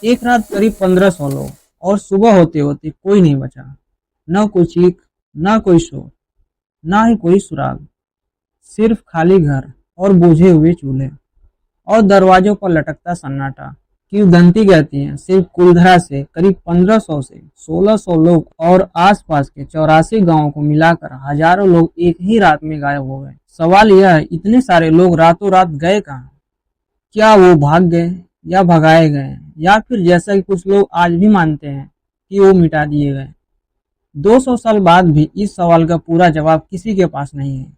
एक रात करीब 1500 लोग, और सुबह होते होते कोई नहीं बचा। न कोई चीख, न कोई शोर, न ही कोई सुराग। सिर्फ खाली घर और बुझे हुए चूल्हे और दरवाजों पर लटकता सन्नाटा। किंवदंती कहती है सिर्फ कुलधरा से करीब 1500 से 1600 लोग और आसपास के 84 गांवों को मिलाकर हजारों लोग एक ही रात में गायब हो गए। सवाल यह है, इतने सारे लोग रातों रात गए कहाँ? क्या वो भाग गए, या भगाए गए, या फिर जैसा कि कुछ लोग आज भी मानते हैं कि वो मिटा दिए गए? 200 साल बाद भी इस सवाल का पूरा जवाब किसी के पास नहीं है।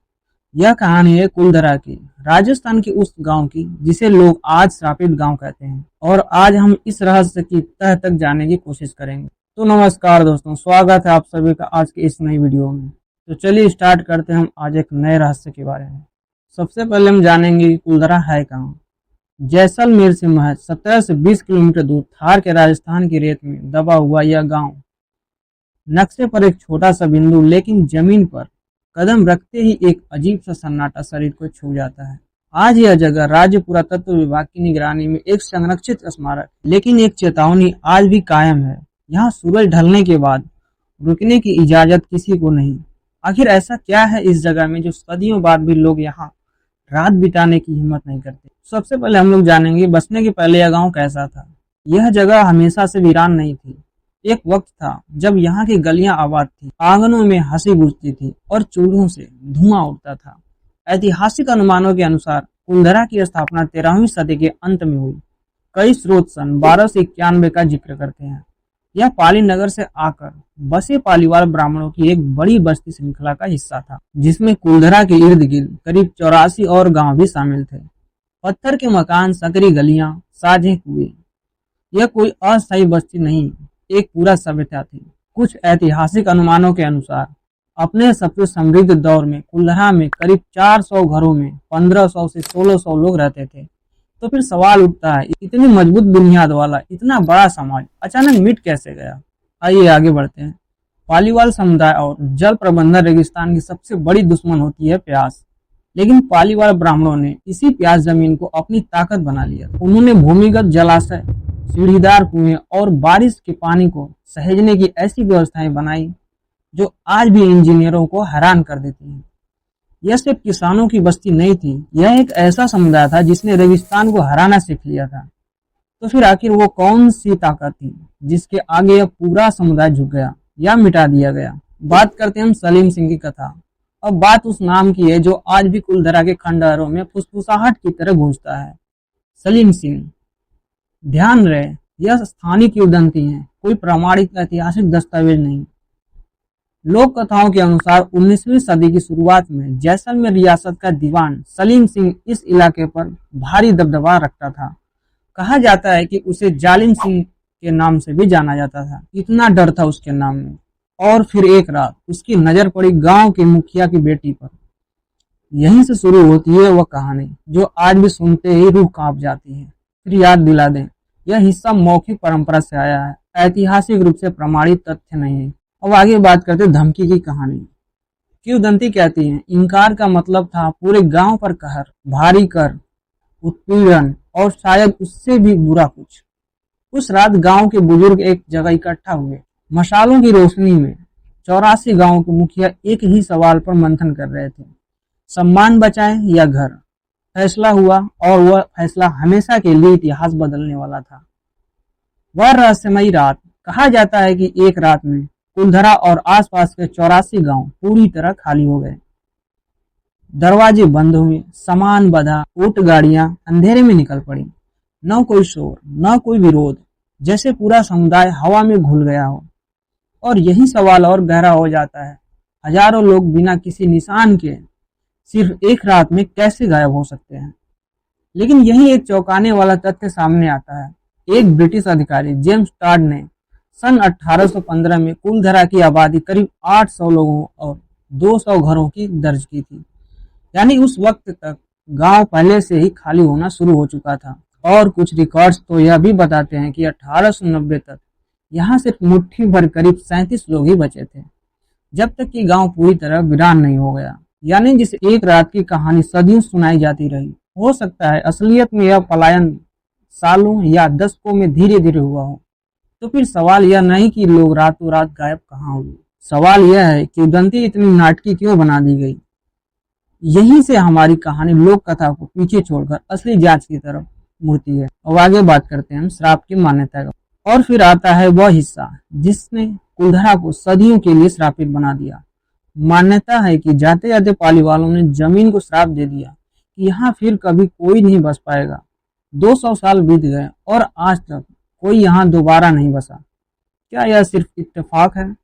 यह कहानी है कुलधरा की, राजस्थान के उस गांव की जिसे लोग आज श्रापित गांव कहते हैं। और आज हम इस रहस्य की तह तक जाने की कोशिश करेंगे। तो नमस्कार दोस्तों, स्वागत है आप सभी का आज के इस नई वीडियो में। तो चलिए स्टार्ट करते हैं हम आज एक नए रहस्य के बारे में। सबसे पहले हम जानेंगे कि कुलधरा है कहाँ। जैसलमेर से महज 17 से 20 किलोमीटर दूर थार के राजस्थान की रेत में दबा हुआ यह गांव नक्शे पर एक छोटा सा बिंदु, लेकिन जमीन पर कदम रखते ही एक अजीब सा सन्नाटा शरीर को छू जाता है। आज यह जगह राज्य पुरातत्व विभाग की निगरानी में एक संरक्षित स्मारक, लेकिन एक चेतावनी आज भी कायम है। यहाँ सूरज ढलने के बाद रुकने की इजाजत किसी को नहीं। आखिर ऐसा क्या है इस जगह में जो सदियों बाद भी लोग यहाँ रात बिताने की हिम्मत नहीं करते? सबसे पहले हम लोग जानेंगे बसने के पहले यह गांव कैसा था। यह जगह हमेशा से वीरान नहीं थी। एक वक्त था जब यहाँ की गलियां आबाद थी, आंगनों में हंसी गूंजती थी और चूल्हों से धुआं उठता था। ऐतिहासिक अनुमानों के अनुसार कुलधरा की स्थापना 13वीं सदी के अंत में हुई। कई स्रोत सन 1291 का जिक्र करते हैं। यह पाली नगर से आकर बसे पालीवाल ब्राह्मणों की एक बड़ी बस्ती श्रृंखला का हिस्सा था, जिसमें कुलधरा के इर्द गिर्द करीब 84 और गांव भी शामिल थे। पत्थर के मकान, संकरी गलियां, साझे कुएं, यह कोई अस्थायी बस्ती नहीं, एक पूरा सभ्यता थी। कुछ ऐतिहासिक अनुमानों के अनुसार अपने सबसे समृद्ध दौर में कुल्लहा में करीब 400 घरों में 1500 से 1600 लोग रहते थे। तो फिर सवाल उठता है, इतनी मजबूत बुनियाद वाला इतना बड़ा समाज अचानक मिट कैसे गया? आइए आगे बढ़ते हैं। पालीवाल समुदाय और जल प्रबंधन रेगिस्तान की सबसे बड़ी दुश्मन होती है प्यास। लेकिन पालीवाल ब्राह्मणों ने इसी प्यास जमीन को अपनी ताकत बना लिया। उन्होंने भूमिगत जलाशय, सीढ़ीदार कुएं और बारिश के पानी को सहेजने की ऐसी व्यवस्थाएं बनाई जो आज भी इंजीनियरों को हैरान कर देती हैं। यह सिर्फ किसानों की बस्ती नहीं थी, यह एक ऐसा समुदाय था जिसने रेगिस्तान को हराना सीख लिया था। तो फिर आखिर वो कौन सी ताकत थी जिसके आगे यह पूरा समुदाय झुक गया या मिटा दिया गया? बात करते हैं हम सलीम सिंह की कथा। अब बात उस नाम की है जो आज भी कुलधरा के खंडहरों में फुसफुसाहट की तरह गूंजता है, सलीम सिंह। ध्यान रहे, यह स्थानीय किंवदंती है, कोई प्रमाणिक ऐतिहासिक दस्तावेज नहीं। लोक कथाओं के अनुसार 19वीं सदी की शुरुआत में जैसलमेर रियासत का दीवान सलीम सिंह इस इलाके पर भारी दबदबा रखता था। कहा जाता है कि उसे जालिम सिंह के नाम से भी जाना जाता था, इतना डर था उसके नाम में। और फिर एक रात उसकी नजर पड़ी गांव के मुखिया की बेटी पर। यहीं से शुरू होती है वह कहानी जो आज भी सुनते ही रूह कांप जाती है। फिर याद दिला दें, यह हिस्सा मौखिक परंपरा से आया है, ऐतिहासिक रूप से प्रमाणित तथ्य नहीं है। अब आगे बात करते धमकी की कहानी। किंवदंती कहती है इनकार का मतलब था पूरे गांव पर कहर, भारी कर, उत्पीड़न और शायद उससे भी बुरा कुछ। उस रात गांव के बुजुर्ग एक जगह इकट्ठा हुए। मशालों की रोशनी में 84 गांव के मुखिया एक ही सवाल पर मंथन कर रहे थे, सम्मान बचाएं या घर? फैसला हुआ, और वह फैसला हमेशा के लिए इतिहास बदलने वाला था। वह रहस्यमयी रात, कहा जाता है कि एक रात में कुलधरा और आसपास के 84 गांव पूरी तरह खाली हो गए। दरवाजे बंद हुए, सामान बंधा, ऊंट गाड़ियां अंधेरे में निकल पड़ी। न कोई शोर, न कोई विरोध, जैसे पूरा समुदाय हवा में घुल गया हो। और यही सवाल और गहरा हो जाता है, हजारों लोग बिना किसी निशान के सिर्फ एक रात में कैसे गायब हो सकते हैं? लेकिन यही एक चौंकाने वाला तथ्य सामने आता है। एक ब्रिटिश अधिकारी जेम्स टॉड ने सन 1815 में कुलधरा की आबादी करीब 800 लोगों और 200 घरों की दर्ज की थी। यानी उस वक्त तक गांव पहले से ही खाली होना शुरू हो चुका था। और कुछ रिकॉर्ड्स तो यह भी बताते हैं कि 1890 तक यहाँ सिर्फ मुट्ठी भर करीब 37 लोग ही बचे थे, जब तक कि गांव पूरी तरह वीरान नहीं हो गया। यानी जिस एक रात की कहानी सदियों सुनाई जाती रही, हो सकता है असलियत में यह पलायन सालों या दशकों में धीरे धीरे हुआ हो। तो फिर सवाल यह नहीं कि लोग रातों रात गायब कहाँ हुए, सवाल यह है कि उदंती इतनी नाटकी क्यों बना दी गई। यहीं से हमारी कहानी लोक कथा को पीछे छोड़कर असली जांच की तरफ मुड़ती है। अब आगे बात करते हैं हम श्राप की मान्यता का। और फिर आता है वह हिस्सा जिसने कुलधरा को सदियों के लिए श्रापित बना दिया। मान्यता है कि जाते जाते पाली वालों ने जमीन को श्राप दे दिया कि यहाँ फिर कभी कोई नहीं बस पाएगा। 200 साल बीत गए और आज तक कोई यहाँ दोबारा नहीं बसा। क्या यह सिर्फ इत्तेफाक है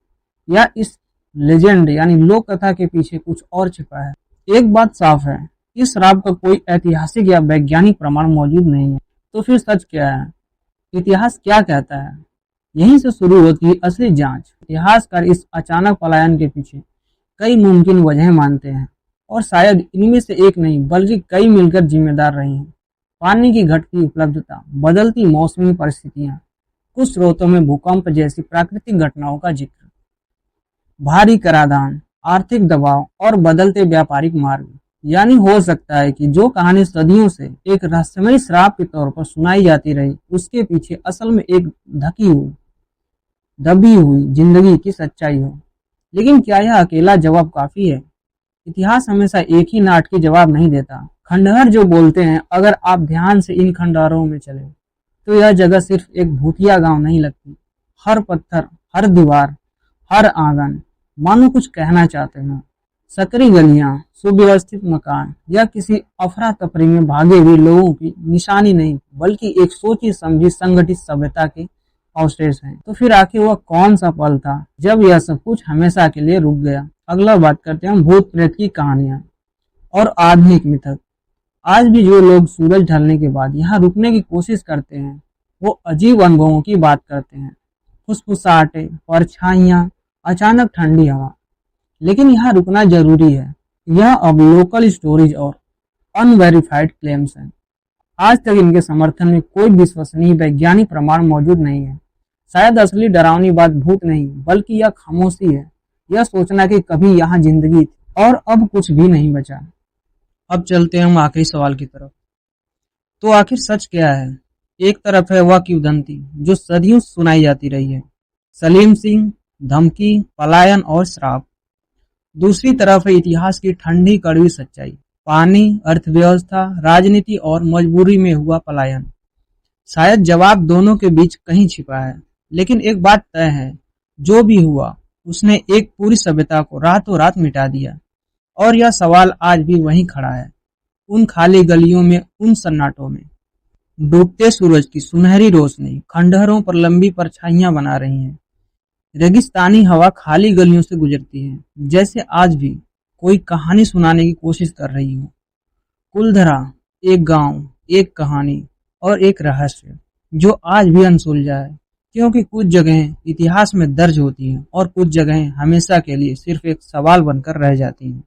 या इस लेजेंड यानी लोक कथा के पीछे कुछ और छिपा है? एक बात साफ है, इस श्राप का कोई ऐतिहासिक या वैज्ञानिक प्रमाण मौजूद नहीं है। तो फिर सच क्या है? इतिहास क्या कहता है? यहीं से शुरू होती है असली जांच। इतिहासकार इस अचानक पलायन के पीछे कई मुमकिन वजहें मानते हैं और शायद इनमें से एक नहीं बल्कि कई मिलकर जिम्मेदार रही हैं। पानी की घटती उपलब्धता, बदलती मौसमी परिस्थितियां, कुछ स्रोतों में भूकंप जैसी प्राकृतिक घटनाओं का जिक्र, भारी कराधान, आर्थिक दबाव और बदलते व्यापारिक मार्ग। यानी हो सकता है कि जो कहानी सदियों से एक रहस्यमय श्राप के तौर पर सुनाई जाती रही, उसके पीछे असल में एक दबी हुई जिंदगी की सच्चाई हो। लेकिन क्या यह अकेला जवाब काफी है? इतिहास हमेशा एक ही नाट के जवाब नहीं देता। खंडहर जो बोलते हैं, अगर आप ध्यान से इन खंडहरों में चले तो यह जगह सिर्फ एक भूतिया गांव नहीं लगती। हर पत्थर, हर दीवार, हर आंगन मानो कुछ कहना चाहते हैं। सकरी गलियां, सुव्यवस्थित मकान या किसी अफरा तफरी में भागे हुए लोगों की निशानी नहीं, बल्कि एक सोची समझी संगठित सभ्यता के अवशेष हैं। तो फिर आखिर वह कौन सा पल था जब यह सब कुछ हमेशा के लिए रुक गया? अगला बात करते हैं हम भूत प्रेत की कहानियां और आधुनिक मिथक। आज भी जो लोग सूरज ढलने के बाद यहाँ रुकने की कोशिश करते हैं, वो अजीब अनुभवों की बात करते हैं। फुसफुसाहटे, परछाइयां, अचानक ठंडी हवा। लेकिन यहाँ रुकना जरूरी है। यह अब लोकल स्टोरीज और अनवेरिफाइड क्लेम्स हैं। आज तक इनके समर्थन में कोई विश्वसनीय वैज्ञानिक प्रमाण मौजूद नहीं है। शायद असली डरावनी बात भूत नहीं बल्कि यह खामोशी है, यह सोचना कि कभी यहाँ जिंदगी थी और अब कुछ भी नहीं बचा। अब चलते हैं हम आखिरी सवाल की तरफ। तो आखिर सच क्या है? एक तरफ है वह किंवदंती जो सदियों सुनाई जाती रही है, सलीम सिंह, धमकी, पलायन और श्राप। दूसरी तरफ है इतिहास की ठंडी कड़वी सच्चाई, पानी, अर्थव्यवस्था, राजनीति और मजबूरी में हुआ पलायन। शायद जवाब दोनों के बीच कहीं छिपा है, लेकिन एक बात तय है, जो भी हुआ उसने एक पूरी सभ्यता को रातों रात मिटा दिया। और यह सवाल आज भी वहीं खड़ा है, उन खाली गलियों में, उन सन्नाटों में। डूबते सूरज की सुनहरी रोशनी खंडहरों पर लंबी परछाइयां बना रही है। रेगिस्तानी हवा खाली गलियों से गुजरती है, जैसे आज भी कोई कहानी सुनाने की कोशिश कर रही हो। कुलधरा एक गांव, एक कहानी और एक रहस्य जो आज भी अनसुलझा है, क्योंकि कुछ जगहें इतिहास में दर्ज होती हैं और कुछ जगहें हमेशा के लिए सिर्फ एक सवाल बनकर रह जाती हैं।